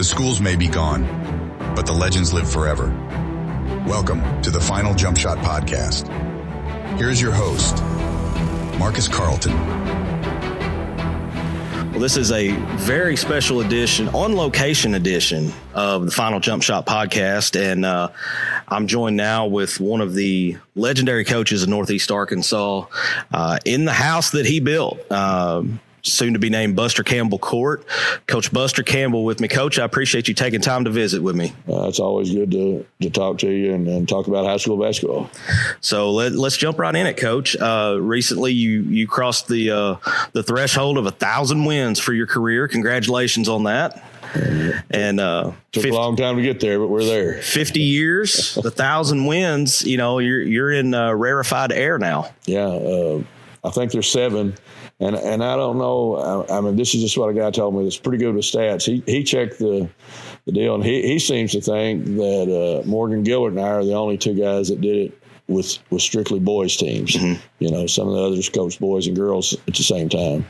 The schools may be gone, but the legends live forever. Welcome to the Final Jump Shot Podcast. Here's your host, Marcus Carlton. Well, this is a very special edition, on-location edition of the Final Jump Shot Podcast, and I'm joined now with one of the legendary coaches of Northeast Arkansas in the house that he built, soon to be named Buster Campbell Court. Coach Buster Campbell with me. Coach, I appreciate you taking time to visit with me. It's always good to talk to you and talk about high school basketball. So let's jump right in it, Coach. Recently, you crossed the threshold of 1,000 wins for your career. Congratulations on that. And took a long time to get there, but we're there. 50 years, 1,000 wins. You know, you're in rarefied air now. Yeah, I think there's 7. And I don't know. I mean, this is just what a guy told me that's pretty good with stats. He checked the deal, and he seems to think that Morgan Gillard and I are the only 2 guys that did it with strictly boys teams. Mm-hmm. You know, some of the others coached boys and girls at the same time.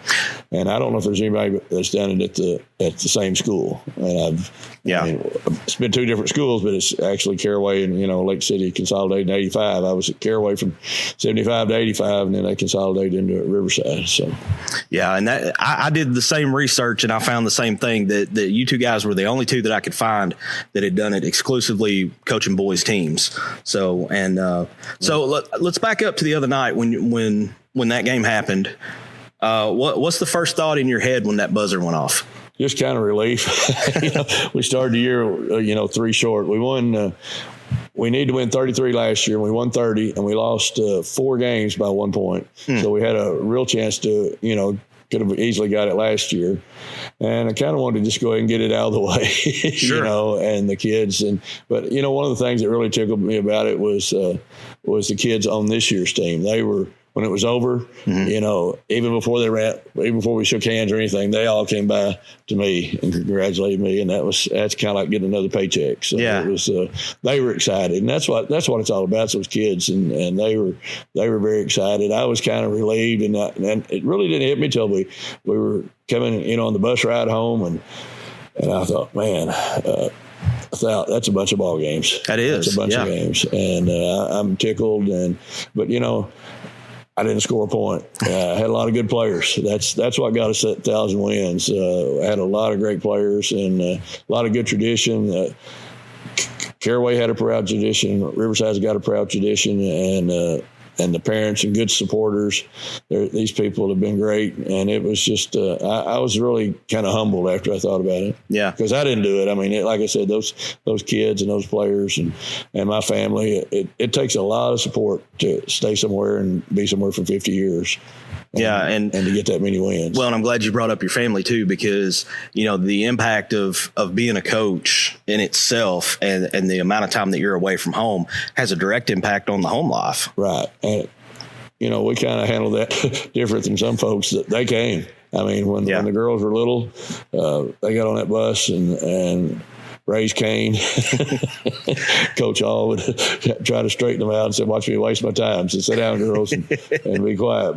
And I don't know if there's anybody that's done it at the same school. And I mean, it's been 2 different schools, but it's actually Caraway and, Lake City consolidated in 85. I was at Caraway from 75 to 85, and then they consolidated into Riverside. So, yeah, and that I did the same research, and I found the same thing, that you 2 guys were the only 2 that I could find that had done it exclusively coaching boys teams. So, and so let's back up to the other night when that game happened. What's the first thought in your head when that buzzer went off? Just kind of relief. We started the year, 3 short. We won. We need to win 33 last year, and we won 30, and we lost 4 games by 1 point. So we had a real chance to, could have easily got it last year. And I kind of wanted to just go ahead and get it out of the way, Sure. And the kids. But one of the things that really tickled me about it was the kids on this year's team. They were, when it was over, even before we shook hands or anything, they all came by to me and congratulated me, and that's kind of like getting another paycheck. So it was, they were excited, and that's what it's all about. Those kids, and they were very excited. I was kind of relieved, and it really didn't hit me till we were coming, on the bus ride home, and I thought, man. That's a bunch of ball games. That is. That's a bunch of games, and I'm tickled. But I didn't score a point. I had a lot of good players. That's what got us at 1,000 wins. I had a lot of great players and a lot of good tradition. Caraway had a proud tradition. Riverside's got a proud tradition, and the parents and good supporters. These people have been great, and it was just I was really kind of humbled after I thought about it. Yeah, because I didn't do it. I mean, like I said, those kids and those players and my family. It takes a lot of support to stay somewhere and be somewhere for 50 years. And to get that many wins. Well, and I'm glad you brought up your family too, because the impact of being a coach in itself and the amount of time that you're away from home has a direct impact on the home life. Right. And we kind of handled that different than some folks that they came. I mean, when the girls were little, they got on that bus and raised Cane. Coach Hall would try to straighten them out and say, "Watch me waste my time." So sit down, girls, and be quiet.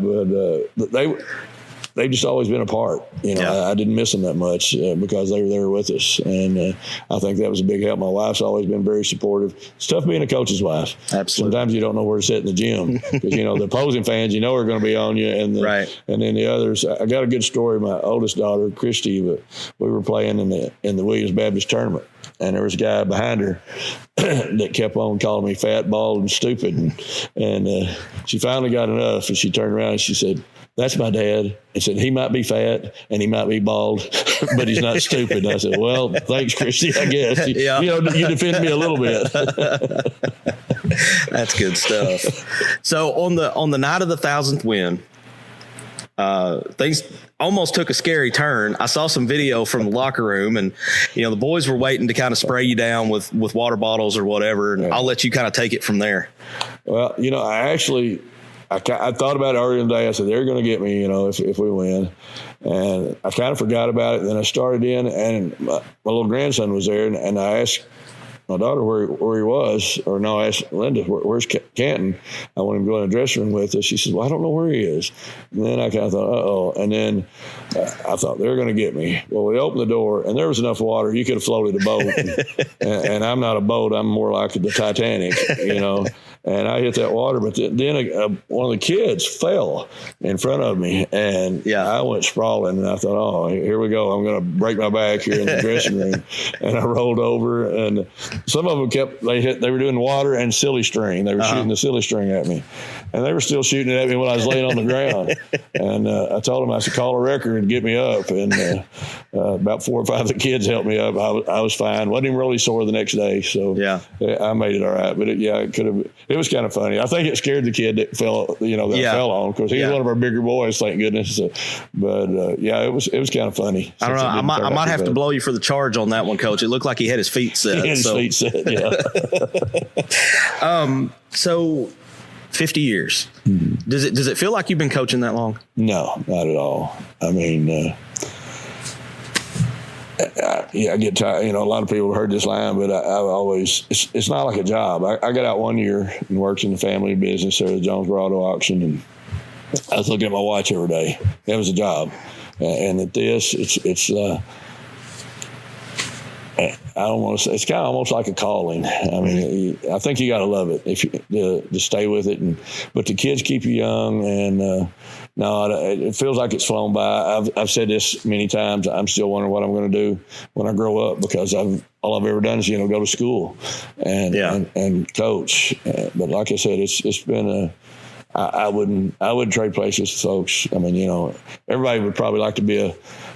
But they've just always been a part. I didn't miss them that much because they were there with us, and I think that was a big help. My wife's always been very supportive. It's tough being a coach's wife. Absolutely. Sometimes you don't know where to sit in the gym because the opposing fans are going to be on you, and and then the others. I got a good story. My oldest daughter, Christy, we were playing in the Williams Baptist tournament. And there was a guy behind her that kept on calling me fat, bald, and stupid. And she finally got enough, and she turned around and she said, "That's my dad." And said, "He might be fat and he might be bald, but he's not stupid." And I said, "Well, thanks, Christy, I guess. You defend me a little bit." That's good stuff. So on the night of the 1,000th win, things almost took a scary turn. I saw some video from the locker room, and the boys were waiting to kind of spray you down with water bottles or whatever. And I'll let you kind of take it from there. Well, I thought about it earlier in the day. I said, they're going to get me, if we win. And I kind of forgot about it. Then I started in, and my little grandson was there, and I asked my daughter where he was, or no, I asked Linda, where's Canton? I want him to go in the dressing room with us. She says, well, I don't know where he is. And then I kind of thought, uh-oh. And then I thought, they're going to get me. Well, we opened the door, and there was enough water. You could have floated a boat. and I'm not a boat. I'm more like the Titanic, you know. And I hit that water, but then one of the kids fell in front of me, and I went sprawling. And I thought, oh, here we go. I'm going to break my back here in the dressing room. And I rolled over, and some of them they were doing water and silly string. They were shooting the silly string at me, and they were still shooting it at me when I was laying on the ground. And I told them, I said, call a wrecker and get me up. And about 4 or 5 of the kids helped me up. I was fine. Wasn't even really sore the next day, so I made it all right. But it could have. It was kind of funny. I think it scared the kid that fell on, because he's one of our bigger boys, thank goodness. So, but it was kind of funny. I don't know. I might have to blow you for the charge on that one, Coach. It looked like he had his feet set. He had his feet set. Yeah. So 50 years. Mm-hmm. Does it feel like you've been coaching that long? No, not at all. I mean, I get tired. You know, a lot of people have heard this line, but I've always, it's not like a job. I got out one year and worked in the family business there at the Jonesboro Auto Auction, and I was looking at my watch every day. It was a job. And at this, it's I don't want to say, it's kind of almost like a calling. I mean, I think you got to love it if you to stay with it. But the kids keep you young, and it feels like it's flown by. I've said this many times. I'm still wondering what I'm going to do when I grow up, because all I've ever done is go to school and coach. But like I said, it's been I wouldn't trade places with folks. I mean, everybody would probably like to be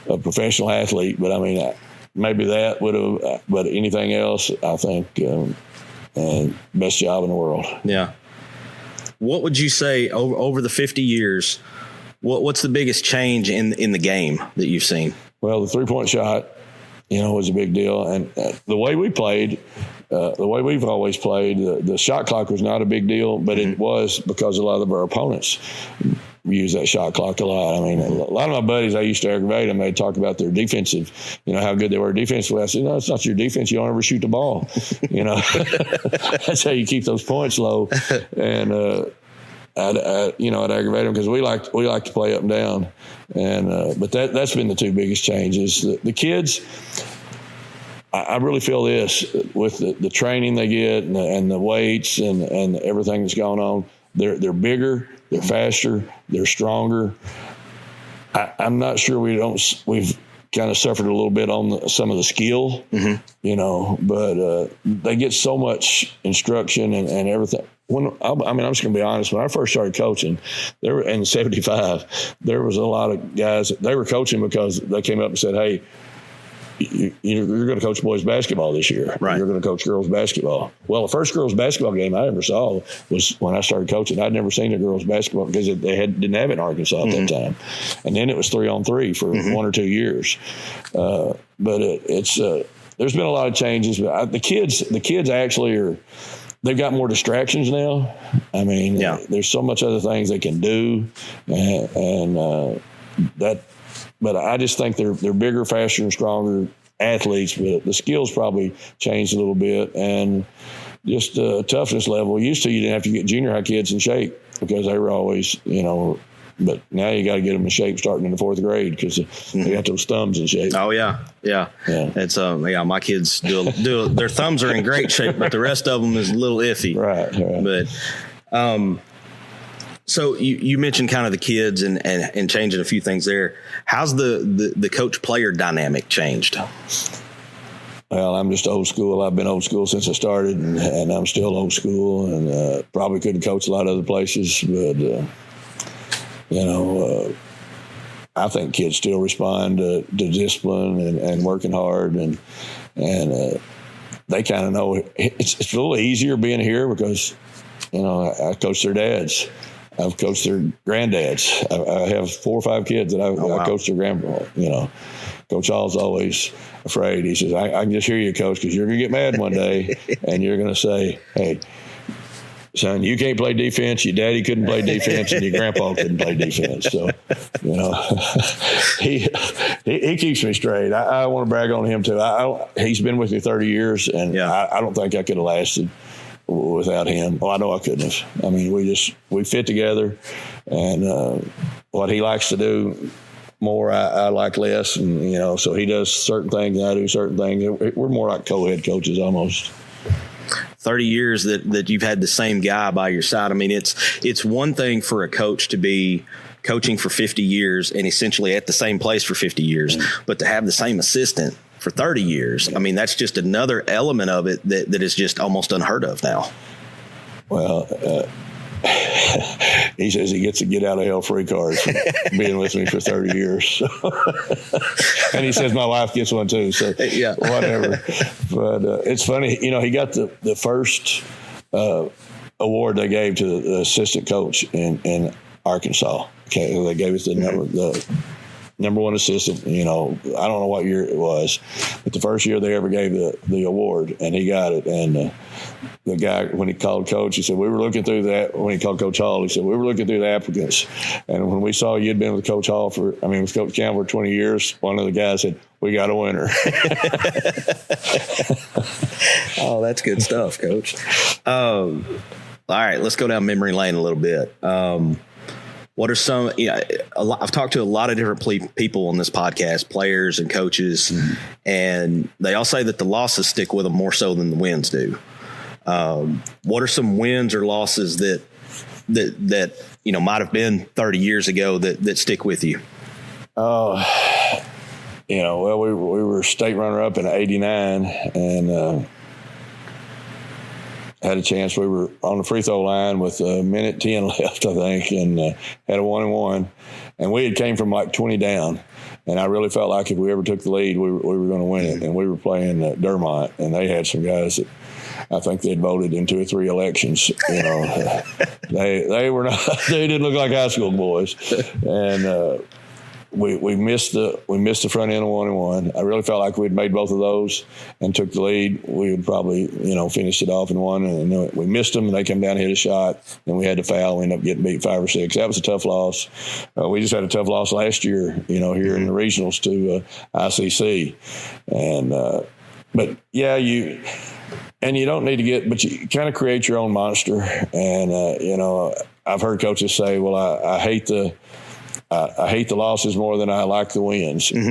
a professional athlete, but I mean, maybe that would have, but anything else, I think, best job in the world. Yeah. What would you say over the 50 years, what's the biggest change in the game that you've seen? Well, the 3-point shot, was a big deal. And the way we played, the way we've always played, the shot clock was not a big deal, but it was because a lot of our opponents use that shot clock a lot. I mean, a lot of my buddies, I used to aggravate them. They'd talk about their defensive, how good they were defensively. I said, no, it's not your defense. You don't ever shoot the ball. That's how you keep those points low. And, I'd aggravate them because we like to play up and down. And, but that's been the 2 biggest changes. The kids, I really feel this with the training they get and the weights and everything that's going on. They're bigger, they're faster, they're stronger. I'm not sure we've kind of suffered a little bit on some of the skill, but they get so much instruction and everything. I'm just going to be honest. When I first started coaching, there were in '75, there was a lot of guys. They were coaching because they came up and said, "Hey, you're going to coach boys basketball this year. Right. You're going to coach girls basketball." Well, the first girls basketball game I ever saw was when I started coaching. I'd never seen a girls basketball because they didn't have it in Arkansas at that time. And then it was 3-on-3 for 1 or 2 years. But it's there's been a lot of changes. But the kids actually they've got more distractions now. I mean, there's so much other things they can do, and that. But I just think they're bigger, faster, and stronger athletes. But the skills probably changed a little bit, and just toughness level. Used to, you didn't have to get junior high kids in shape because they were always, But now you got to get them in shape starting in the 4th grade because they got those thumbs in shape. Oh yeah. It's my kids do their thumbs are in great shape, but the rest of them is a little iffy. Right. But so you mentioned kind of the kids and changing a few things there. How's the coach player dynamic changed? Well, I'm just old school. I've been old school since I started, and I'm still old school, and probably couldn't coach a lot of other places, but. I think kids still respond to discipline and working hard, and they kind of know it's a little easier being here because, I coach their dads. I've coached their granddads. I have 4 or 5 kids that I coach their grandpa. Coach Hall's always afraid. He says, I can just hear you, Coach, because you're going to get mad one day and you're going to say, hey, son, you can't play defense. Your daddy couldn't play defense, and your grandpa couldn't play defense. So, he keeps me straight. I want to brag on him too. He's been with me 30 years, and I don't think I could have lasted without him. Well, I know I couldn't have. I mean, we fit together, and what he likes to do more, I like less, and so he does certain things, and I do certain things. We're more like co-head coaches almost. 30 years that you've had the same guy by your side. I mean, it's one thing for a coach to be coaching for 50 years and essentially at the same place for 50 years, but to have the same assistant for 30 years, I mean, that's just another element of it that is just almost unheard of now. Well, he says he gets a get out of hell free card for being with me for 30 years. And he says my wife gets one too. So whatever. But it's funny, he got the first award they gave to the assistant coach in Arkansas. Okay, they gave us the number one assistant. I don't know what year it was, but the first year they ever gave the award, and he got it. And the guy, when he called Coach, he said, we were looking through that. When he called Coach Hall, he said, we were looking through the applicants. And when we saw you'd been with Coach Hall with Coach Campbell for 20 years, one of the guys said, we got a winner. Oh, that's good stuff, Coach. All right, let's go down memory lane a little bit. What are some? I've talked to a lot of different people on this podcast, players and coaches, and they all say that the losses stick with them more so than the wins do. What are some wins or losses that might have been 30 years ago that stick with you? Well, we were state runner-up in '89, and had a chance. We were on the free throw line with a minute 10 left, I think, and had a 1-and-1. And we had came from like 20 down. And I really felt like if we ever took the lead, we were going to win it. And we were playing Dermont, and they had some guys that I think they'd voted in 2 or 3 elections. They were not. They didn't look like high school boys, and we missed the front end of 1-and-1. I really felt like we'd made both of those and took the lead. We would probably, finish it off in one. And we missed them, and they come down and hit a shot, and we had to foul. We ended up getting beat 5 or 6. That was a tough loss. We just had a tough loss last year, here in the regionals to ICC. And but yeah, you don't need to get, but you kind of create your own monster. And I've heard coaches say, "Well, I hate the losses more than I like the wins," and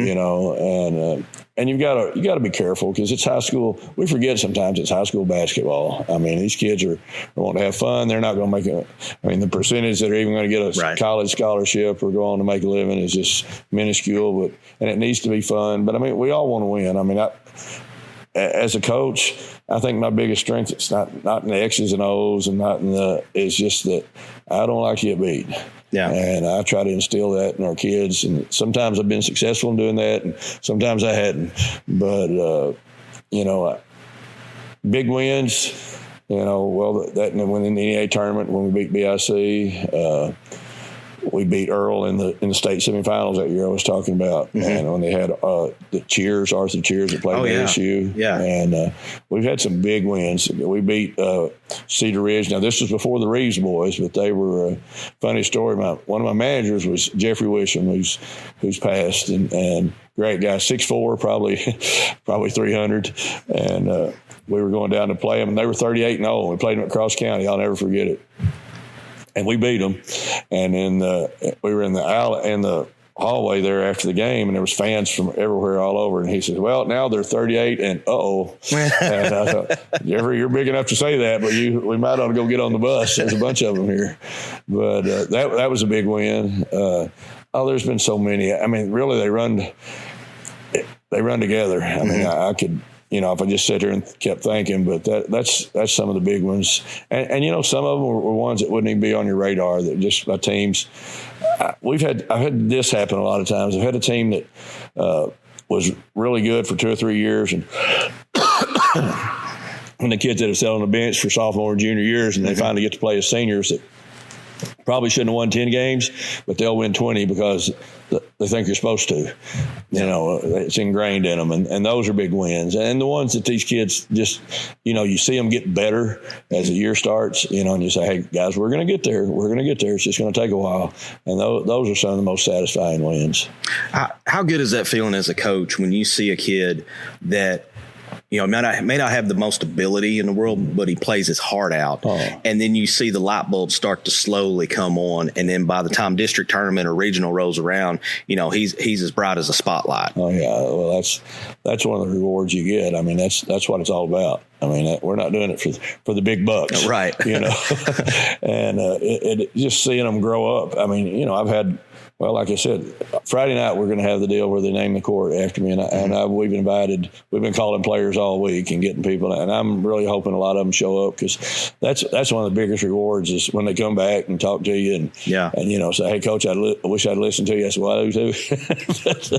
you've got to be careful because it's high school. We forget sometimes it's high school basketball. I mean, these kids are want to have fun. They're not going to make it. I mean, the percentage that are even going to get a college scholarship or go on to make a living is just minuscule. And it needs to be fun. But I mean, we all want to win. I mean, as a coach, I think my biggest strength is not in the X's and O's and it's just that I don't like to get beat. Yeah. And I try to instill that in our kids. And sometimes I've been successful in doing that, and sometimes I hadn't. But, big wins, that when in the NEA tournament, when we beat BIC, we beat Earl in the state semifinals that year I was talking about. And when they had Arthur Cheers that played at ASU. Yeah. And we've had some big wins. We beat Cedar Ridge. Now, this was before the Reeves boys, but they were a funny story. One of my managers was Jeffrey Wisham, who's passed, and great guy, 6'4", probably 300. And we were going down to play them, and they were 38-0. We played them at Cross County. I'll never forget it. And we beat them, and then we were in the hallway there after the game, and there was fans from everywhere all over. And he said, "Well, now they're 38, and uh-oh." And I thought, Jeffrey, you're big enough to say that, but we might ought to go get on the bus. There's a bunch of them here. But that was a big win. There's been so many. I mean, really, they run together. I mean, I could. If I just sat here and kept thinking, but that's some of the big ones. And some of them were ones that wouldn't even be on your radar, that just by teams. I've had this happen a lot of times. I've had a team that was really good for 2 or 3 years, and when the kids that have sat on the bench for sophomore and junior years, and they finally get to play as seniors, that probably shouldn't have won 10 games, but they'll win 20 because they think you're supposed to. You know, it's ingrained in them, and those are big wins. And the ones that these kids just, you know, you see them get better as the year starts, you know, and you say, hey, guys, we're going to get there. We're going to get there. It's just going to take a while. And those are some of the most satisfying wins. How good is that feeling as a coach when you see a kid that, you know, may not have the most ability in the world, but he plays his heart out. Oh. And then you see the light bulbs start to slowly come on. And then by the time district tournament or regional rolls around, you know, he's as bright as a spotlight. Oh, yeah. Well, that's one of the rewards you get. I mean, that's what it's all about. I mean, we're not doing it for the big bucks. Right. You know, and it just seeing them grow up. I mean, you know, I've had, well, like I said, Friday night we're going to have the deal where they name the court after me, we've been calling players all week and getting people, and I'm really hoping a lot of them show up because that's one of the biggest rewards is when they come back and talk to you and you know, say, hey, Coach, I wish I'd listened to you. I said, well, I do too.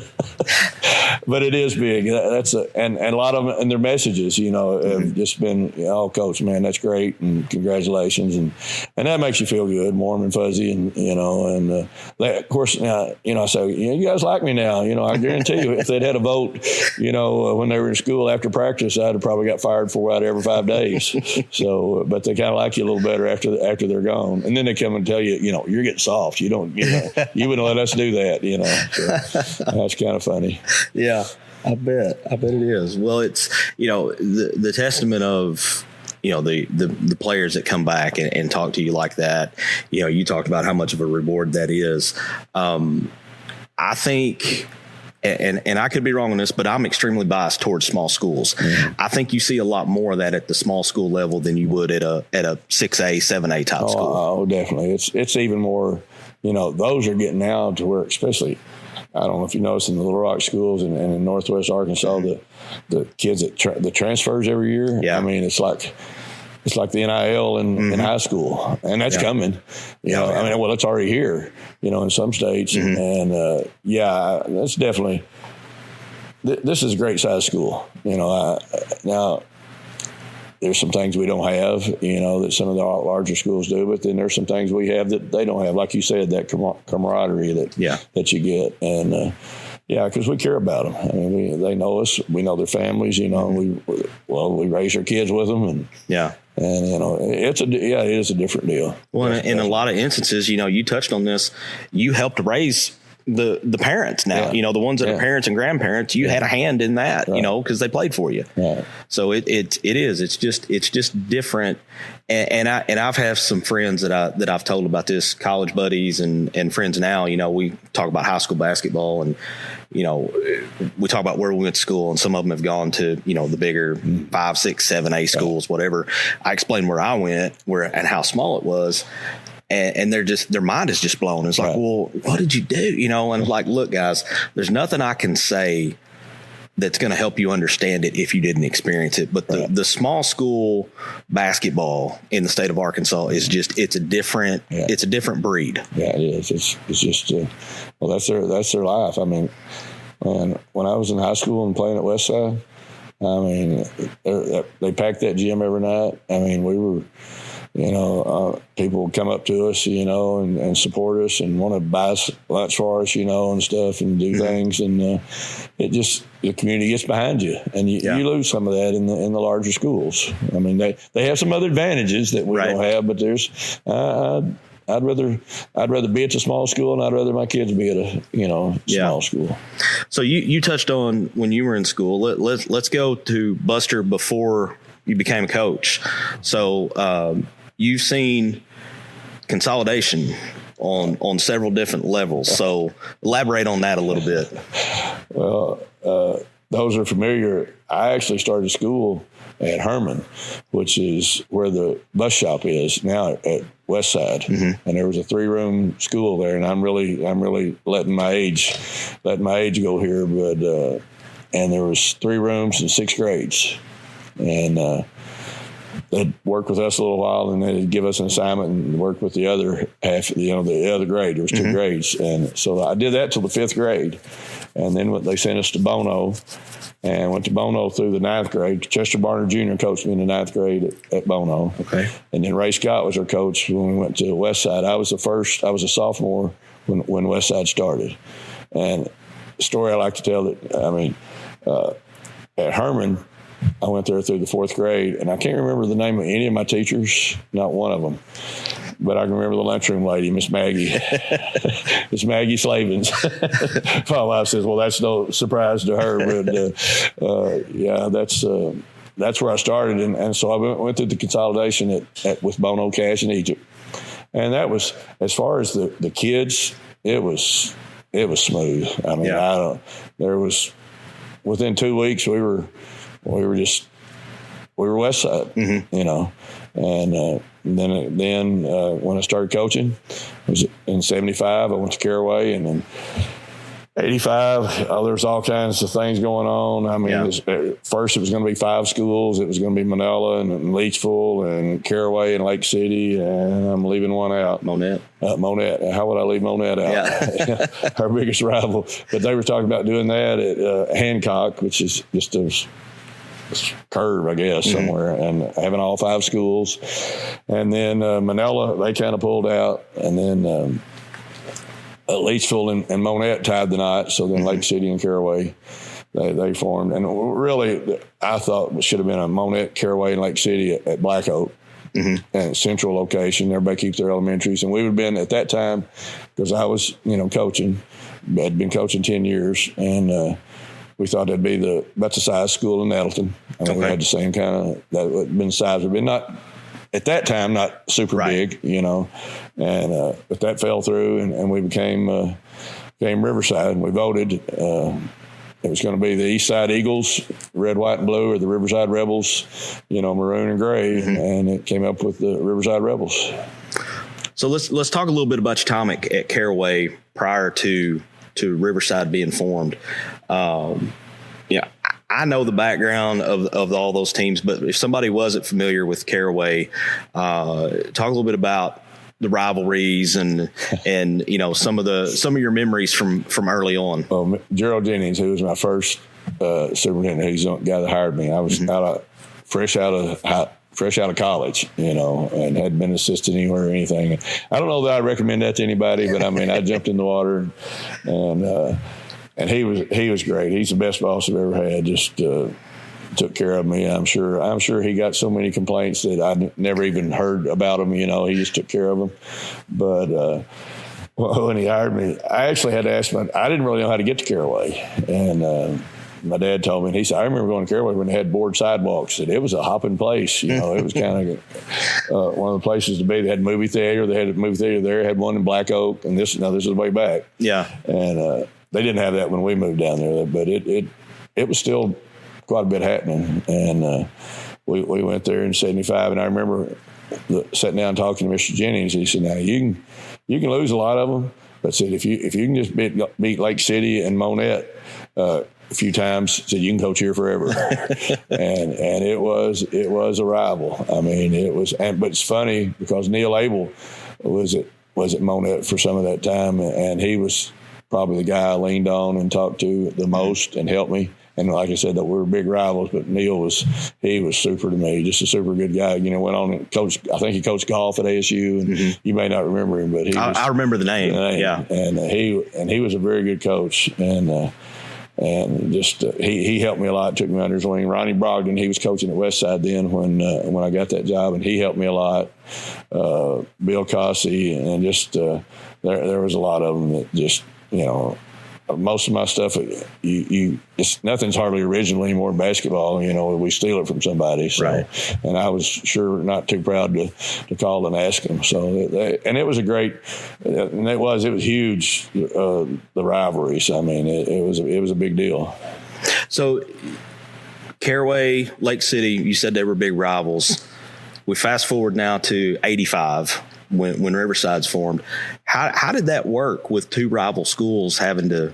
But it is big. And a lot of them and their messages, you know, have just been, oh, Coach, man, that's great and congratulations, and that makes you feel good, warm and fuzzy, and you know, and of course. Now, you know, so you guys like me now. You know, I guarantee you, if they'd had a vote, you know, when they were in school after practice, I'd have probably got fired 4 out of every 5 days. So, but they kind of like you a little better after they're gone, and then they come and tell you, you know, you're getting soft. You don't, you know, you wouldn't let us do that. You know, so that's kind of funny. Yeah, I bet it is. Well, it's, you know, the testament of, you know, the players that come back and talk to you like that. You know, you talked about how much of a reward that is. I think, and I could be wrong on this, but I'm extremely biased towards small schools. Mm-hmm. I think you see a lot more of that at the small school level than you would at a 6A, 7A type school. Oh, definitely. It's even more, you know, those are getting now to where, especially, I don't know if you notice in the Little Rock schools and in Northwest Arkansas, the kids that the transfers every year. Yeah. I mean, it's like the NIL in high school, and that's coming. You know, I mean, well, it's already here. You know, in some states, and that's definitely. This is a great size school. You know, now there's some things we don't have. You know, that some of the larger schools do, but then there's some things we have that they don't have. Like you said, that camaraderie that you get, and. Yeah, because we care about them. I mean, they know us. We know their families. You know, we raise our kids with them, and you know, it is a different deal. Well, in a lot of instances, you know, you touched on this. You helped raise the parents. Now, you know, the ones that are parents and grandparents. You had a hand in that, you know, because they played for you. Right. So it is. It's just different. And I've had some friends that I've told about this, college buddies and friends now. You know, we talk about high school basketball, and you know, we talk about where we went to school, and some of them have gone to, you know, the bigger 5, 6, 7A schools, whatever. I explained where I went, and how small it was. And their mind is just blown. It's like, well, what did you do? You know, and like, look, guys, there's nothing I can say that's going to help you understand it if you didn't experience it. But the small school basketball in the state of Arkansas is just, it's a different breed. Yeah, it is. It's just, well, that's their life. I mean, when I was in high school and playing at Westside, I mean, they packed that gym every night. I mean, we were, you know, people would come up to us, you know, and support us and want to buy lunch for us, you know, and stuff, and do things. And it just, the community gets behind you, and you lose some of that in the larger schools. I mean, they have some other advantages that we don't have, but there's, I'd rather be at a small school, and I'd rather my kids be at a small school. So you touched on when you were in school. Let's go to Buster before you became a coach. So you've seen consolidation on several different levels. So elaborate on that a little bit. Well, those are familiar. I actually started school at Herman, which is where the bus shop is now at Westside. And there was a 3-room school there, and I'm really letting my age go here, but and there was 3 rooms and 6 grades, and they'd work with us a little while, and they'd give us an assignment and work with the other half, the other grade. There was two grades. And so I did that till the 5th grade. And then they sent us to Bono, and went to Bono through the 9th grade. Chester Barner Jr. coached me in the 9th grade at Bono. Okay. And then Ray Scott was our coach when we went to Westside. I was a sophomore when Westside started. And the story I like to tell at Herman, I went there through the 4th grade, and I can't remember the name of any of my teachers, not one of them. But I can remember the lunchroom lady, Miss Maggie, Miss Maggie Slavens. My wife says, "Well, that's no surprise to her." But that's where I started, and so I went through the consolidation with Bono, Cash, and Egypt, and that was, as far as the kids, it was smooth. I mean, there was, within 2 weeks we were Westside, and then when I started coaching, it was in 75. I went to Caraway, and then 85. There was all kinds of things going on. I mean, first it was going to be 5 schools. It was going to be Manila and Leechville and Caraway and Lake City, and I'm leaving one out. Monette. How would I leave Monette out? Yeah. Our biggest rival. But they were talking about doing that at Hancock, which is just a curve, I guess, somewhere, and having all 5 schools. And then Manila, they kind of pulled out, and then Leechville and Monette tied the knot. So then Lake City and Caraway, they formed. And really, I thought it should have been a Monette, Caraway, and Lake City at Black Oak. And central location. Everybody keeps their elementaries. And we would have been, at that time, because I was, coaching, had been coaching 10 years, and we thought that'd be about the size school in Nettleton. I mean, we had the same kind of, that would have been the size. We'd been not, at that time, not super big, and but that fell through, and we became Riverside, and we voted. It was going to be the East Side Eagles, red, white, and blue, or the Riverside Rebels, maroon and gray, and it came up with the Riverside Rebels. So let's talk a little bit about your time at Caraway prior to Riverside being formed. I know the background of all those teams, but if somebody wasn't familiar with Caraway, talk a little bit about the rivalries and some of your memories from early on. Well, Gerald Jennings, who was my first superintendent, he's the guy that hired me. I was fresh out of college, and hadn't been assistant anywhere or anything. I don't know that I recommend that to anybody, but I mean, I jumped in the water, and he was great. He's the best boss I've ever had. Just took care of me. I'm sure he got so many complaints that I never even heard about him. He just took care of them. But when he hired me, I actually had to ask I didn't really know how to get to Caraway, and my dad told me, and he said, I remember going to Caraway when they had board sidewalks, and it was a hopping place. It was kind of one of the places to be. They had a movie theater. They had a movie theater there. Had one in Black Oak, and this is the way back. Yeah. And they didn't have that when we moved down there, but it was still quite a bit happening. And we went there in 75, and I remember sitting down talking to Mr. Jennings. He said, now you can lose a lot of them, but said if you can just beat Lake City and Monette a few times, said you can coach here forever. and it was a rival. I mean, it was, but it's funny because Neil Abel was at Monette for some of that time, and he was probably the guy I leaned on and talked to the most and helped me. And like I said, that we were big rivals, but Neil was super to me, just a super good guy. Went on and coached. I think he coached golf at ASU, and you may not remember him, but I remember the name. Yeah, and he was a very good coach, and just he helped me a lot. Took me under his wing. Ronnie Brogdon, he was coaching at Westside then when I got that job, and he helped me a lot. Bill Cossey, and just there was a lot of them that just most of my stuff, nothing's hardly original anymore in basketball. We steal it from somebody. So, right. And I was sure not too proud to call and ask them. So, and it was a great, and it was huge. The rivalries. I mean, it was a big deal. So, Caraway, Lake City, you said they were big rivals. We fast forward now to 85. When Riverside's formed, how did that work with two rival schools having to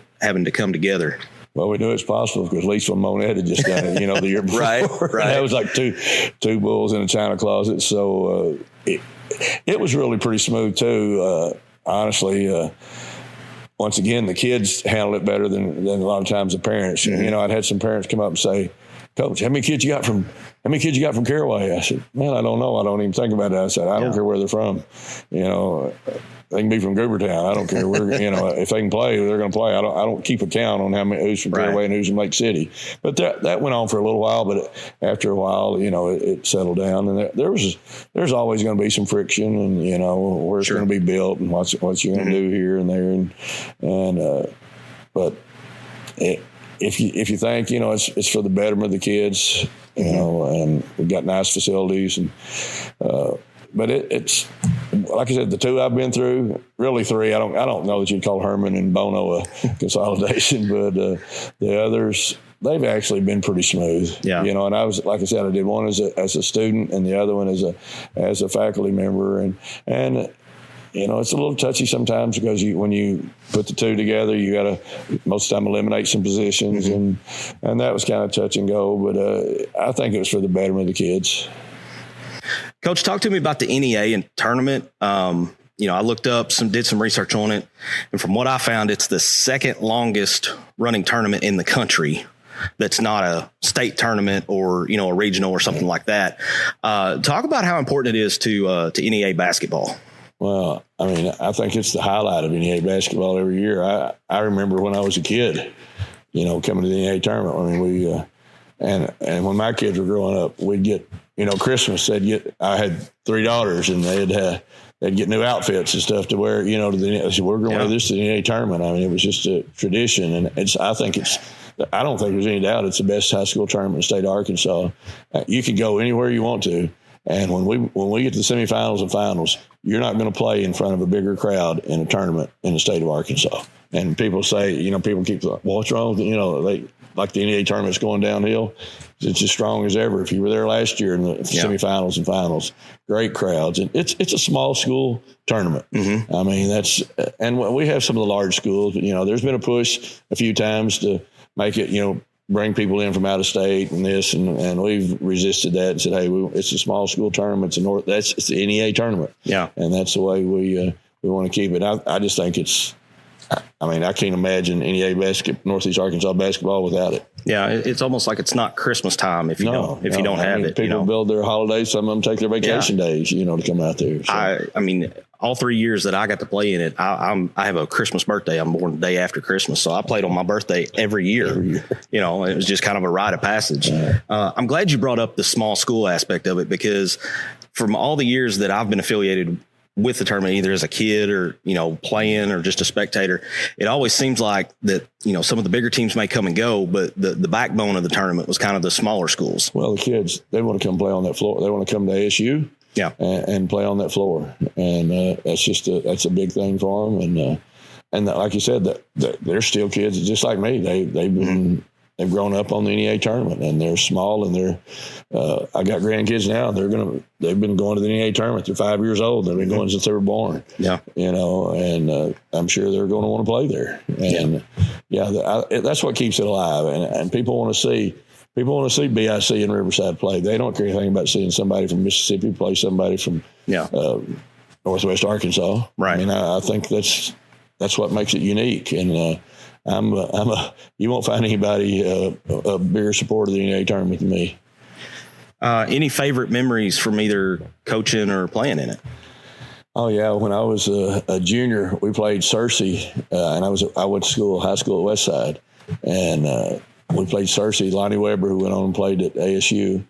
come together? Well, we knew it's possible because Lisa Monette had just done it, the year before. Right. That was like two bulls in a china closet. So it was really pretty smooth too. Honestly, once again, the kids handled it better than a lot of times the parents. Mm-hmm. I'd had some parents come up and say, "Coach, how many kids you got from Caraway?" I said, "Man, I don't know. I don't even think about it." I said, "I don't care where they're from. They can be from Goobertown. I don't care where. If they can play, they're going to play. I don't keep a count on who's from Caraway and who's from Lake City." But that went on for a little while. But after a while, it settled down, and there's always going to be some friction, and where it's going to be built, and what you're going to do here and there, but if you think it's for the betterment of the kids, and we've got nice facilities, and but it's like I said, the two I've been through, really three. I don't know that you'd call Herman and Bono a consolidation, but the others, they've actually been pretty smooth. Yeah. And I was, like I said, I did one as a student and the other one as a faculty member, and it's a little touchy sometimes because when you put the two together, you got to most of the time eliminate some positions, and that was kind of touch and go. But I think it was for the betterment of the kids. Coach, talk to me about the NEA and tournament. I looked up did some research on it, and from what I found, it's the second longest running tournament in the country. That's not a state tournament or a regional or something like that. Talk about how important it is to NEA basketball. Well, I think it's the highlight of NEA basketball every year. I remember when I was a kid, coming to the NEA tournament. We and when my kids were growing up, we'd get Christmas. I had 3 daughters, and they'd get new outfits and stuff to wear. We're going to wear this to the NEA tournament. It was just a tradition, and I don't think there's any doubt it's the best high school tournament in the state of Arkansas. You can go anywhere you want to. And when we get to the semifinals and finals, you're not going to play in front of a bigger crowd in a tournament in the state of Arkansas. And people say, people keep like, well, what's wrong with like the NEA tournament's going downhill. It's as strong as ever. If you were there last year in the semifinals and finals, great crowds. And it's a small school tournament. Mm-hmm. And we have some of the large schools, but, there's been a push a few times to make it, bring people in from out of state and this, and we've resisted that and said, hey, it's a small school tournament. It's the NEA tournament. Yeah. And that's the way we want to keep it. I just think I can't imagine NEA Northeast Arkansas basketball without it. Yeah, it's almost like it's not Christmas time if you don't have it. People build their holidays. Some of them take their vacation days, to come out there. So. All 3 years that I got to play in it, I have a Christmas birthday. I'm born the day after Christmas, so I played on my birthday every year. It was just kind of a rite of passage. Yeah. I'm glad you brought up the small school aspect of it, because from all the years that I've been affiliated with the tournament, either as a kid or, playing or just a spectator, it always seems like that, some of the bigger teams may come and go, but the backbone of the tournament was kind of the smaller schools. Well, the kids, they want to come play on that floor. They want to come to ASU and play on that floor. And that's a big thing for them. And like you said, that they're still kids just like me. They've grown up on the NEA tournament, and they're small, and I got grandkids now. They've been going to the NEA tournament. They're 5 years old. They've been going since they were born. Yeah. And I'm sure they're going to want to play there. And that's what keeps it alive. And people want to see BIC and Riverside play. They don't care anything about seeing somebody from Mississippi play somebody from Northwest Arkansas. Right. I think that's what makes it unique. And you won't find anybody a bigger supporter of the NEA tournament than me. Any favorite memories from either coaching or playing in it? Oh yeah, when I was a junior, we played Searcy, and I went to high school at Westside, and we played Searcy. Lonnie Weber, who went on and played at ASU,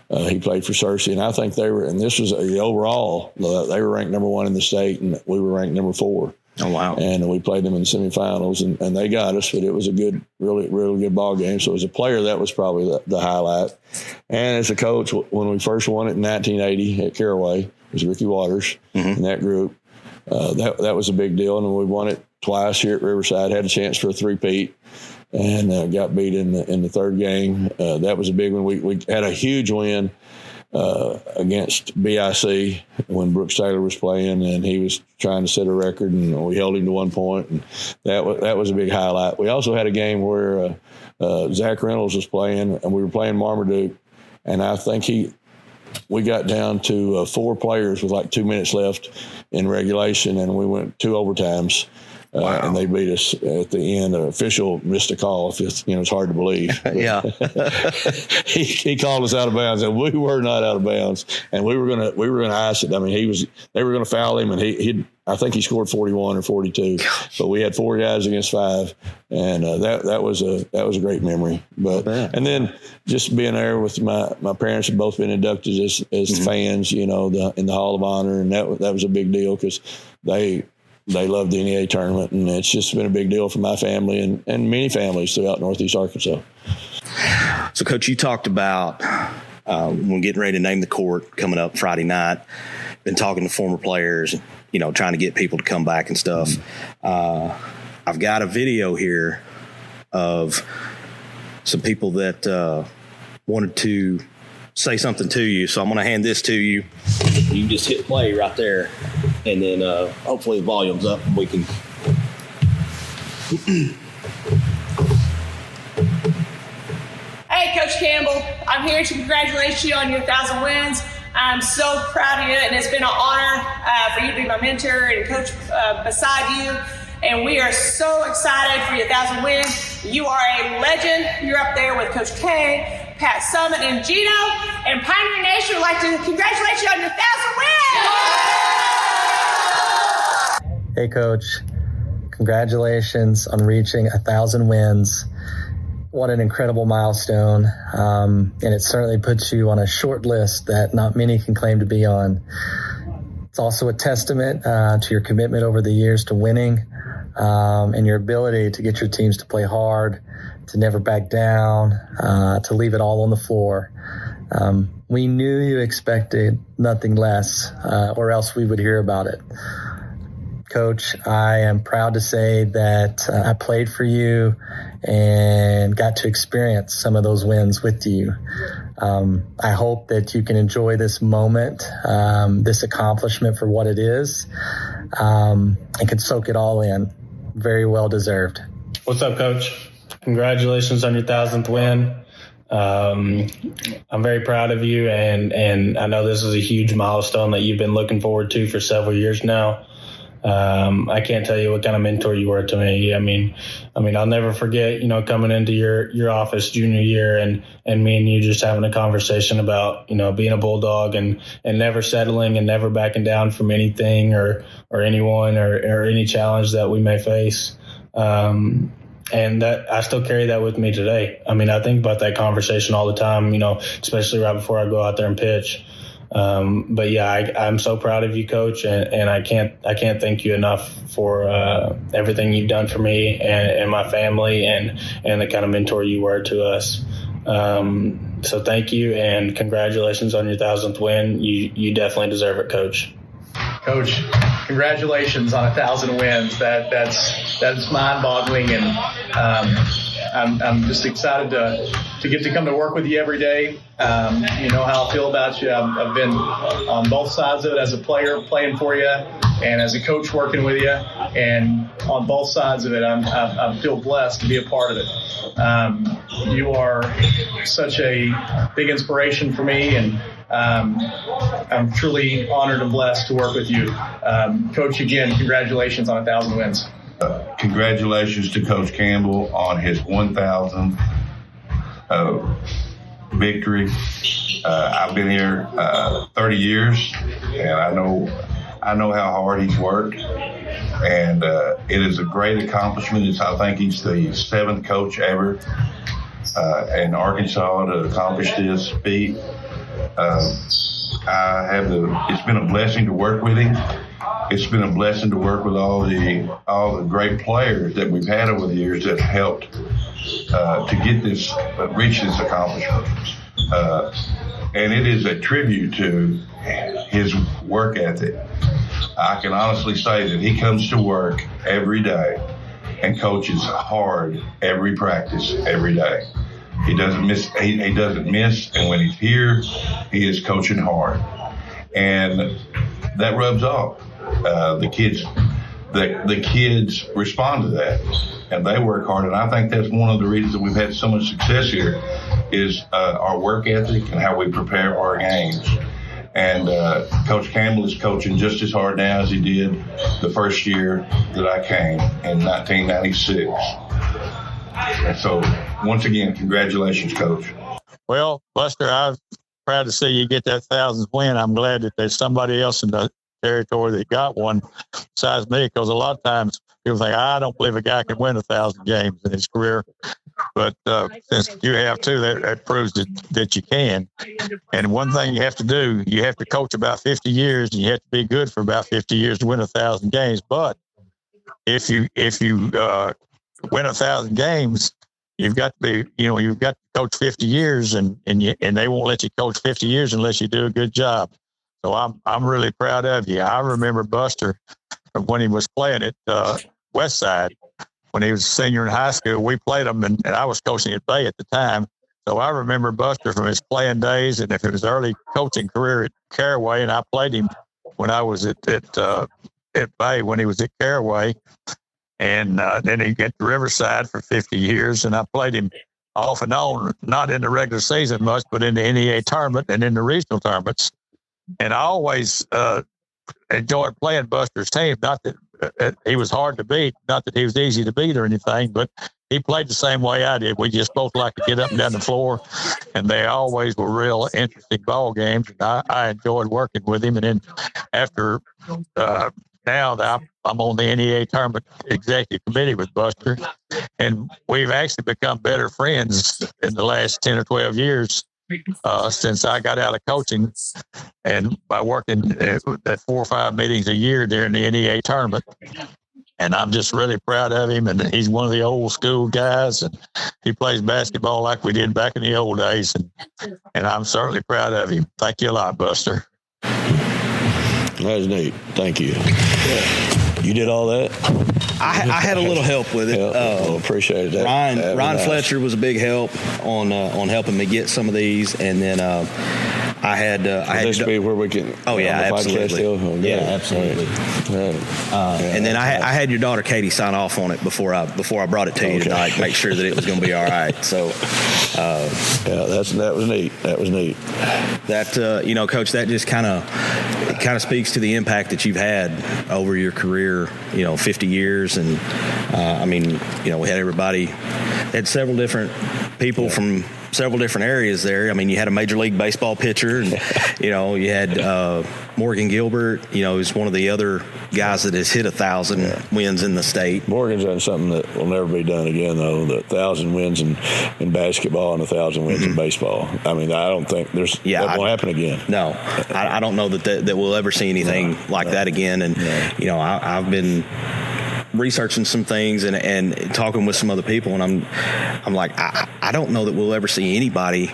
he played for Searcy, and I think and this was the overall, they were ranked number 1 in the state, and we were ranked number 4. Oh, wow. And we played them in the semifinals, and they got us, but it was a good, really, really good ball game. So as a player, that was probably the highlight. And as a coach, when we first won it in 1980 at Caraway, it was Ricky Waters in that group. That was a big deal. And we won it twice here at Riverside, had a chance for a three-peat, and got beat in the third game. That was a big one. We had a huge win against BIC when Brooks Taylor was playing, and he was trying to set a record, and we held him to 1 point, and that was a big highlight. We also had a game where Zach Reynolds was playing, and we were playing Marmaduke, and I think we got down to 4 players with like 2 minutes left in regulation, and we went 2 overtimes. Wow. And they beat us at the end. The official missed a call. If it's hard to believe. Yeah. he called us out of bounds, and we were not out of bounds. And we were gonna ice it. I mean, they were gonna foul him, and I think he scored 41 or 42. But we had 4 guys against 5, and that was a great memory. But and then just being there with my parents had both been inducted as fans, in the Hall of Honor, and that was a big deal because they loved the NEA tournament, and it's just been a big deal for my family and many families throughout Northeast Arkansas. So, Coach, you talked about when we're getting ready to name the court coming up Friday night, been talking to former players, trying to get people to come back and stuff. I've got a video here of some people that wanted to say something to you. So I'm going to hand this to you. You can just hit play right there, and then hopefully the volume's up and we can. Hey, Coach Campbell, I'm here to congratulate you on your 1,000 wins. I'm so proud of you, and it's been an honor for you to be my mentor and coach beside you. And we are so excited for your 1,000 wins. You are a legend. You're up there with Coach K, Pat Summit, and Gino. And Pioneer Nation would like to congratulate you on your 1,000 wins. Hey, Coach. Congratulations on reaching 1,000 wins. What an incredible milestone. And it certainly puts you on a short list that not many can claim to be on. It's also a testament to your commitment over the years to winning and your ability to get your teams to play hard, to never back down, to leave it all on the floor. We knew you expected nothing less, or else we would hear about it. Coach, I am proud to say that I played for you and got to experience some of those wins with you. I hope that you can enjoy this moment, this accomplishment for what it is, and can soak it all in. Very well deserved. What's up, Coach? Congratulations on your 1,000th win. I'm very proud of you, and I know this is a huge milestone that you've been looking forward to for several years now. I can't tell you what kind of mentor you were to me. I mean, I'll never forget, coming into your office junior year and me and you just having a conversation about, being a Bulldog and never settling and never backing down from anything or anyone or any challenge that we may face. And that I still carry that with me today. I mean, I think about that conversation all the time, especially right before I go out there and pitch. But yeah, I'm so proud of you, Coach, and I can't thank you enough for everything you've done for me and my family and the kind of mentor you were to us. So thank you, and congratulations on your 1,000th win. You definitely deserve it, Coach. Coach, congratulations on 1,000 wins. That's mind-boggling, and I'm just excited to get to come to work with you every day. You know how I feel about you. I've been on both sides of it, as a player playing for you and as a coach working with you. And on both sides of it, I feel blessed to be a part of it. You are such a big inspiration for me, and I'm truly honored and blessed to work with you. Coach, again, congratulations on 1,000 wins. Congratulations to Coach Campbell on his 1,000th victory. I've been here 30 years, and I know how hard he's worked, and it is a great accomplishment. I think he's the 7th coach ever in Arkansas to accomplish this feat. It's been a blessing to work with him. It's been a blessing to work with all the great players that we've had over the years that helped to get reach this accomplishment. And it is a tribute to his work ethic. I can honestly say that he comes to work every day and coaches hard every practice, every day. He doesn't miss. He doesn't miss. And when he's here, he is coaching hard, and that rubs off. The kids respond to that, and they work hard. And I think that's one of the reasons that we've had so much success here is our work ethic and how we prepare our games. And Coach Campbell is coaching just as hard now as he did the first year that I came in 1996. And so, once again, congratulations, Coach. Well, Buster, I'm proud to see you get that 1,000th win. I'm glad that there's somebody else in the territory that got one besides me, because a lot of times people think, I don't believe a guy can win 1,000 games in his career. But since you have two, that proves that you can. And one thing you have to do, you have to coach about 50 years, and you have to be good for about 50 years to win 1,000 games. But if you win 1,000 games, you've got to coach 50 years, and they won't let you coach 50 years unless you do a good job. So I'm really proud of you. I remember Buster from when he was playing at Westside. When he was a senior in high school, we played him, and I was coaching at Bay at the time. So I remember Buster from his playing days, and if it was early coaching career at Caraway, and I played him when I was at Bay when he was at Caraway. And then he got to Riverside for 50 years, and I played him off and on, not in the regular season much, but in the NEA tournament and in the regional tournaments. And I always enjoyed playing Buster's team. Not that he was hard to beat, not that he was easy to beat or anything, but he played the same way I did. We just both like to get up and down the floor, and they always were real interesting ball games. And I enjoyed working with him. And then after now that I'm on the NEA tournament executive committee with Buster, and we've actually become better friends in the last 10 or 12 years since I got out of coaching, and by working at 4 or 5 meetings a year during the NEA tournament. And I'm just really proud of him. And he's one of the old school guys, and he plays basketball like we did back in the old days. And I'm certainly proud of him. Thank you a lot, Buster. That was neat. Thank you. Yeah. You did all that? I had a little help with it. Appreciate that. Ryan Fletcher was a big help on helping me get some of these, and then I had. This be where we can. Oh yeah, absolutely. Yeah, absolutely. And then I had your daughter Katie sign off on it before I brought it to you tonight, make sure that it was going to be all right. So. That was neat. That was neat. That Coach, that just kind of speaks to the impact that you've had over your career. 50 years, and we had several different people from several different areas there. I mean, you had a Major League Baseball pitcher, and you had Morgan Gilbert. Who's one of the other guys that has hit 1,000 wins in the state. Morgan's done something that will never be done again, though. The 1,000 wins in basketball and 1,000 wins in baseball. I mean, I don't think that won't happen again. No, I don't know that we'll ever see anything like that again. And I've been researching some things and talking with some other people, and I'm like, I don't know that we'll ever see anybody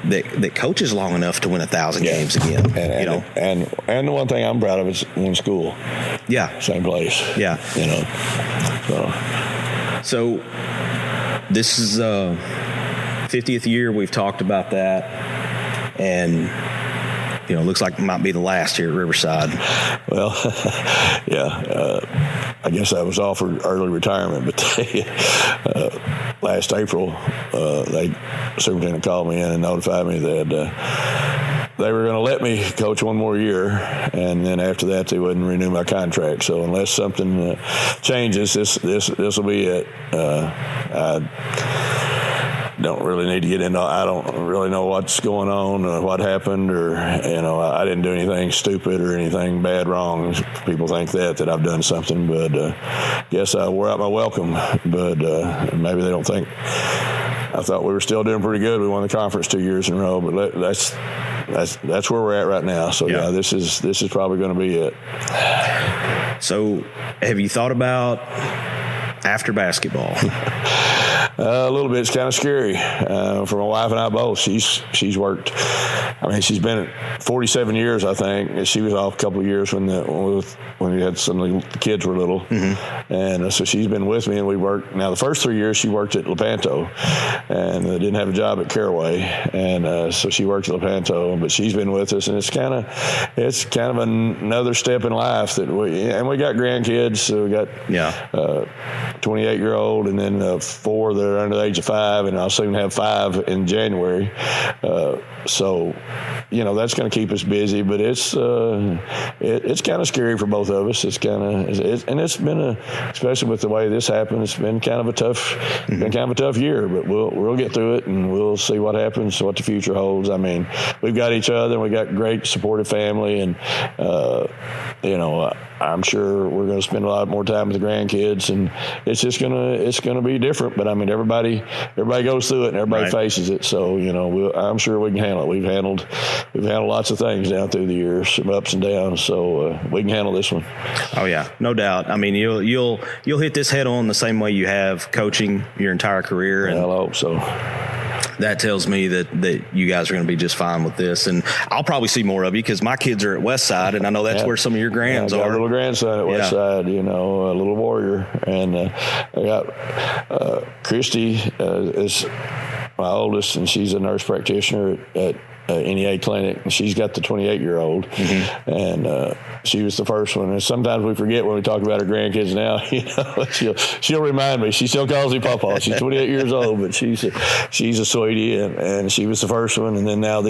that coaches long enough to win 1,000 games again. And the one thing I'm proud of is one school. Yeah. Same place. Yeah. So this is 50th year we've talked about that, and looks like it might be the last here at Riverside. Well, I guess I was offered early retirement, but last April, the superintendent called me in and notified me that they were going to let me coach one more year, and then after that, they wouldn't renew my contract. So unless something changes, this will be it. Don't really need to get into. I don't really know what's going on or what happened, or I didn't do anything stupid or anything bad wrong. People think that I've done something, but guess I wore out my welcome. But maybe they don't think. I thought we were still doing pretty good. We won the conference 2 years in a row, but that's where we're at right now. So this is probably going to be it. So have you thought about after basketball? A little bit. It's kind of scary for my wife and I both. She's worked. I mean, she's been at 47 years, I think. She was off a couple of years when we had some of the kids were little, and so she's been with me, and we worked. Now the first 3 years she worked at Lepanto, and didn't have a job at Caraway, and so she worked at Lepanto. But she's been with us, and it's kind of another step in life that we got grandkids. So we got 28-year-old, and then 4 that are under the age of 5, and I'll soon have 5 in January. So, that's going to keep us busy, but it's kind of scary for both of us. It's been especially with the way this happened, it's been kind of a tough year, but we'll get through it, and we'll see what happens, what the future holds. I mean, we've got each other, and we got great supportive family, and I'm sure we're going to spend a lot more time with the grandkids, and it's going to be different. But I mean, everybody goes through it, and everybody faces it. So I'm sure we can handle it. We've handled lots of things down through the years, some ups and downs. So we can handle this one. Oh yeah, no doubt. I mean, you'll hit this head on the same way you have coaching your entire career. And I hope so. That tells me that you guys are going to be just fine with this, and I'll probably see more of you because my kids are at Westside, and I know that's where some of your grands I got are. A little grandson at Westside, a little warrior, and I got Christy is my oldest, and she's a nurse practitioner at NEA clinic, and she's got the 28-year-old, and she was the first one. And sometimes we forget when we talk about her grandkids now. She'll remind me. She still calls me Papa. She's 28 years old, but she's a sweetie, and she was the first one. And then now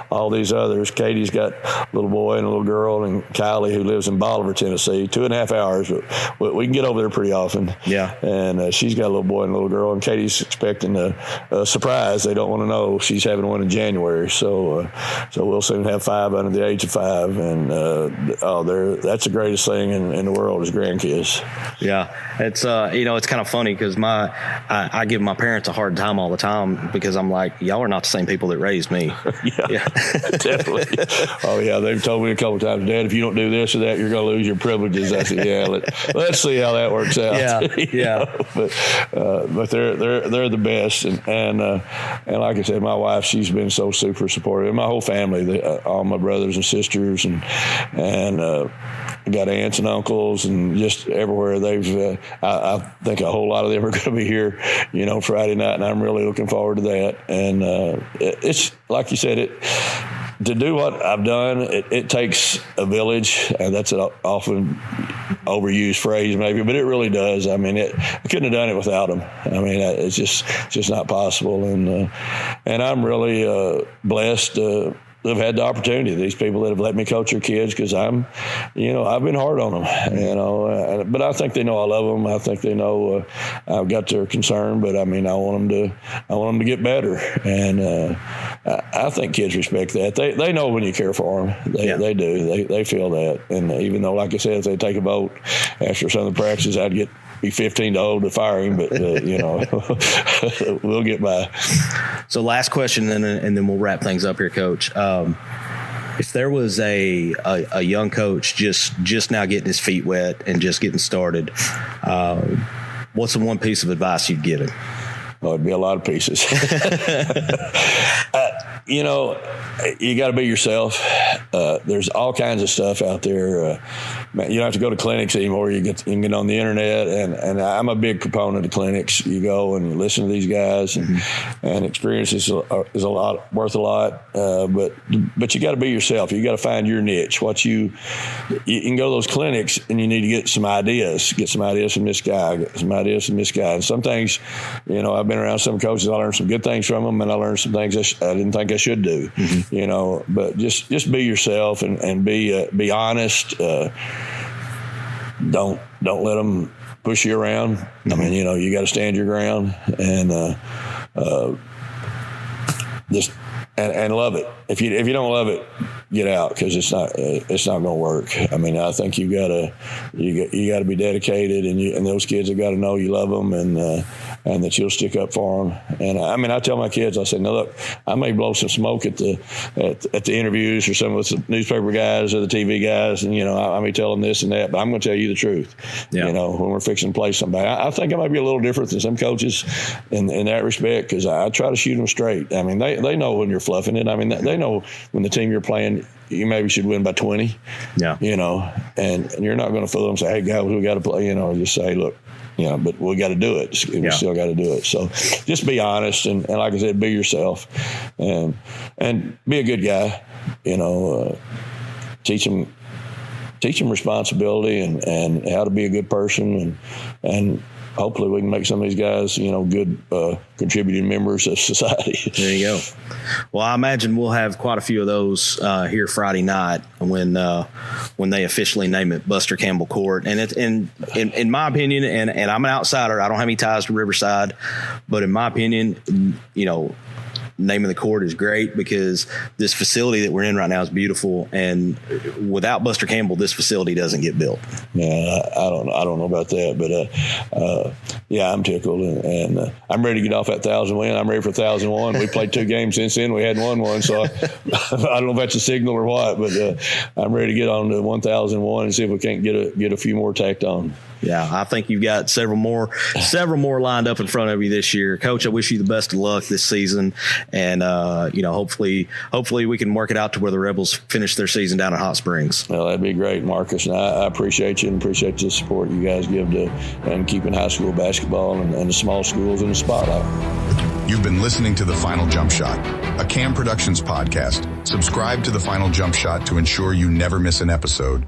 all these others. Katie's got a little boy and a little girl, and Kylie, who lives in Bolivar, Tennessee, 2.5 hours. But we can get over there pretty often. Yeah. And she's got a little boy and a little girl, and Katie's expecting a surprise. They don't want to know she's having one in January. So we'll soon have 5 under the age of 5, and that's the greatest thing in the world is grandkids. Yeah, it's it's kind of funny because I give my parents a hard time all the time because I'm like, y'all are not the same people that raised me. yeah, definitely. Oh yeah, they've told me a couple of times, Dad, if you don't do this or that, you're going to lose your privileges. I said, yeah, let's see how that works out. Yeah. But they're the best, and like I said, my wife, she's been so super supportive. And my whole family, all my brothers and sisters, and got aunts and uncles, and just everywhere they've. I think a whole lot of them are going to be here, Friday night, and I'm really looking forward to that. And it's like you said, to do what I've done, it takes a village, and that's an often overused phrase maybe, but it really does. I mean, I couldn't have done it without them. I mean, it's just not possible, and I'm really blessed to have had the opportunity. These people that have let me coach their kids, because I've been hard on them, but I think they know I love them. I think they know I've got their concern, but I mean, I want them to get better, and I think kids respect that. They know when you care for them. They do. They feel that, and even though, like I said, if they take a vote after some of the practices, I'd be 15 to old to fire him, but we'll get by. So last question, and then we'll wrap things up here, Coach. If there was a young coach just now getting his feet wet and just getting started, what's the one piece of advice you'd give him? Oh, it'd be a lot of pieces. You got to be yourself. There's all kinds of stuff out there. You don't have to go to clinics anymore. You can get on the internet, and I'm a big proponent of clinics. You go and you listen to these guys, and experience is worth a lot. But you got to be yourself. You got to find your niche. You can go to those clinics, and you need to get some ideas. Get some ideas from this guy. Get some ideas from this guy. And some things, I've been around some coaches. I learned some good things from them, and I learned some things I didn't think I should do. But just be yourself and be honest. Don't let them push you around. I mean, you got to stand your ground, and just and love it. If you don't love it, get out, because it's not going to work. I mean, I think you got to be dedicated, and those kids have got to know you love them, and that you'll stick up for them. And I mean, I tell my kids, I say, no, look, I may blow some smoke at the interviews or some of the newspaper guys or the TV guys, and I may tell them this and that, but I'm going to tell you the truth. Yeah. When we're fixing to play somebody, I think I might be a little different than some coaches in that respect, because I try to shoot them straight. I mean, they know when you're fluffing it. I mean, they know when the team you're playing, you maybe should win by 20. Yeah. And you're not going to fool them and say, hey, guys, we got to play. Just say, look, but we got to do it. We still got to do it. So just be honest, and like I said, be yourself, and be a good guy. Teach them responsibility and how to be a good person, and hopefully we can make some of these guys, good contributing members of society. There you go. Well, I imagine we'll have quite a few of those here Friday night when they officially name it Buster Campbell Court. And in my opinion, and I'm an outsider, I don't have any ties to Riverside, but in my opinion, naming the court is great, because this facility that we're in right now is beautiful, and without Buster Campbell, this facility doesn't get built. Yeah, I don't know about that, but I'm tickled, and I'm ready to get off that 1,000 win. I'm ready for 1,001. We played 2 games since then. We hadn't won one, so I don't know if that's a signal or what, but I'm ready to get on to 1,001 and see if we can't get a few more tacked on. Yeah, I think you've got several more lined up in front of you this year. Coach, I wish you the best of luck this season. And, hopefully we can work it out to where the Rebels finish their season down in Hot Springs. Well, that'd be great, Marcus. And I appreciate you and appreciate the support you guys give to and keeping high school basketball and the small schools in the spotlight. You've been listening to The Final Jump Shot, a Cam Productions podcast. Subscribe to The Final Jump Shot to ensure you never miss an episode.